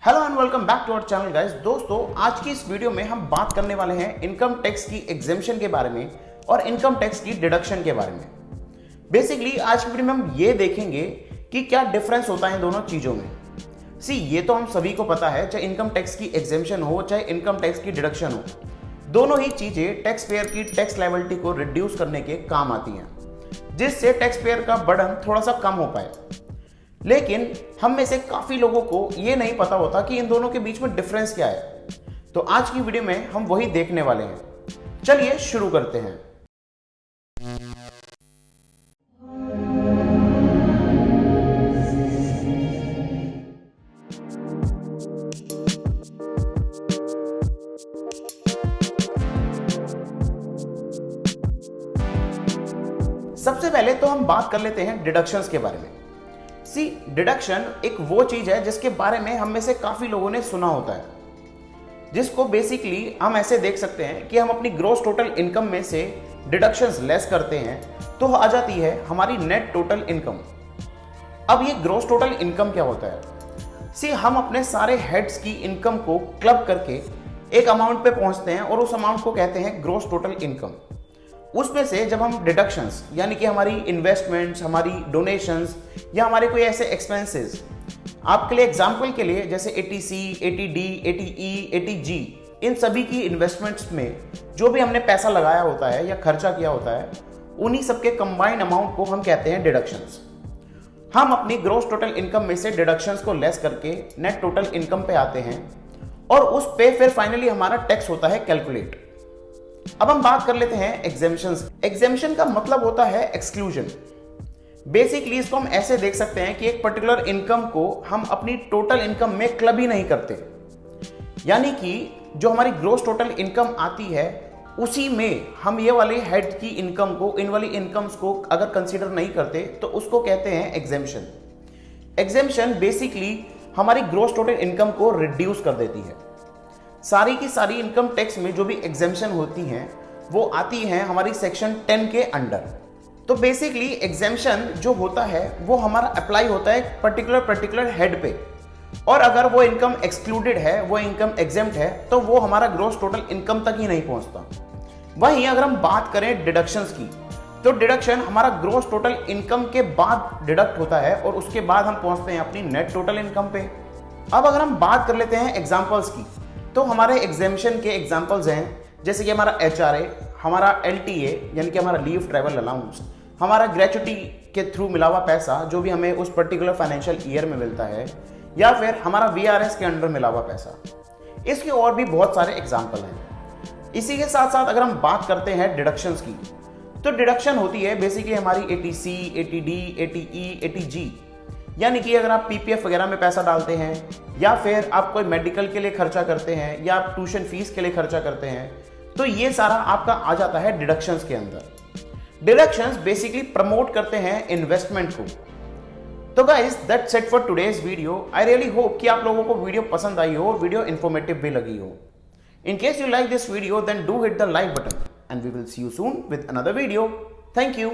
Hello and welcome back to our channel guys. दोस्तों, आज की इस वीडियो में हम बात करने वाले हैं इनकम टैक्स की एग्जेम्पशन के बारे में और इनकम टैक्स की डिडक्शन के बारे में। बेसिकली आज की वीडियो में हम ये देखेंगे कि क्या डिफरेंस होता है इन दोनों चीजों में। ये तो हम सभी को पता है, चाहे इनकम टैक्स की एग्जेम्पशन हो चाहे इनकम टैक्स की डिडक्शन हो, दोनों ही चीजें टैक्स पेयर की टैक्स लायबिलिटी को रिड्यूस करने के काम आती हैं, जिससे टैक्स पेयर का बर्डन थोड़ा सा कम हो पाए। लेकिन हम में से काफी लोगों को यह नहीं पता होता कि इन दोनों के बीच में डिफरेंस क्या है। तो आज की वीडियो में हम वही देखने वाले हैं। चलिए शुरू करते हैं। सबसे पहले तो हम बात कर लेते हैं डिडक्शंस के बारे में। डिडक्शन एक वो चीज है जिसके बारे में हम में से काफी लोगों ने सुना होता है, जिसको बेसिकली हम ऐसे देख सकते हैं कि हम अपनी ग्रॉस टोटल इनकम में से डिडक्शंस लेस करते हैं तो आ जाती है हमारी नेट टोटल इनकम। अब ये ग्रॉस टोटल इनकम क्या होता है? हम अपने सारे हेड्स की इनकम को क्लब करके एक अमाउंट पे पहुंचते हैं और उस अमाउंट को कहते हैं ग्रॉस टोटल इनकम। उसमें से जब हम डिडक्शंस यानी कि हमारी इन्वेस्टमेंट्स, हमारी डोनेशंस या हमारे कोई ऐसे एक्सपेंसेस, आपके लिए एग्जांपल के लिए जैसे एटीसी, एटीडी, एटीई, एटीजी, इन सभी की इन्वेस्टमेंट्स में जो भी हमने पैसा लगाया होता है या खर्चा किया होता है, उन्हीं सबके कंबाइंड अमाउंट को हम कहते हैं डिडक्शंस। हम अपनी ग्रॉस टोटल इनकम में से डिडक्शंस को लेस करके नेट टोटल इनकम पे आते हैं और उस पे फिर फाइनली हमारा टैक्स होता है कैलकुलेट। अब हम बात कर लेते हैं एग्जेम्पशंस। एग्जेम्पशन का मतलब होता है एक्सक्लूजन। बेसिकली इसको हम ऐसे देख सकते हैं कि एक पर्टिकुलर इनकम को हम अपनी टोटल इनकम में क्लब ही नहीं करते, यानी कि जो हमारी ग्रॉस टोटल इनकम आती है उसी में हम ये वाले हेड की इनकम को, इन वाली इनकम्स को अगर कंसीडर नहीं करते तो उसको कहते हैं एग्जेम्पशन। एग्जेम्पशन बेसिकली हमारी ग्रॉस टोटल इनकम को रिड्यूस कर देती है। सारी की सारी इनकम टैक्स में जो भी एग्जेम्पशन होती हैं वो आती हैं हमारी सेक्शन 10 के अंडर। तो बेसिकली एग्जेम्पशन जो होता है वो हमारा अप्लाई होता है पर्टिकुलर हेड पे, और अगर वो इनकम एक्सक्लूडेड है, वो इनकम एग्जेम्प्ट है, तो वो हमारा ग्रॉस टोटल इनकम तक ही नहीं पहुंचता। वहीं अगर हम बात करें डिडक्शंस की, तो डिडक्शन हमारा ग्रॉस टोटल इनकम के बाद डिडक्ट होता है और उसके बाद हम पहुंचते हैं अपनी नेट टोटल इनकम पे। अब अगर हम बात कर लेते हैं एग्जाम्पल्स की, तो हमारे एग्जेम्पशन के एग्जाम्पल्स हैं जैसे कि हमारा HRA, हमारा LTA यानी कि हमारा लीव ट्रैवल अलाउंस, हमारा ग्रेचुटी के थ्रू मिला हुआ पैसा जो भी हमें उस पर्टिकुलर फाइनेंशियल ईयर में मिलता है, या फिर हमारा VRS के अंडर मिला हुआ पैसा। इसके और भी बहुत सारे एग्जाम्पल हैं। इसी के साथ साथ अगर हम बात करते हैं डिडक्शंस की, तो डिडक्शन होती है बेसिकली हमारी ATC, ATD, ATE, ATG, यानी कि अगर आप PPF वगैरह में पैसा डालते हैं या फिर आप कोई मेडिकल के लिए खर्चा करते हैं या आप ट्यूशन फीस के लिए खर्चा करते हैं, तो ये सारा आपका आ जाता है डिडक्शंस के अंदर। डिडक्शंस बेसिकली प्रमोट करते हैं इन्वेस्टमेंट को। तो guys, that's it for today's video. I really hope कि आप लोगों को वीडियो पसंद आई हो और वीडियो इंफॉर्मेटिव भी लगी हो। In case you like this video, then do hit the like button and we will see you soon with another video. Thank you.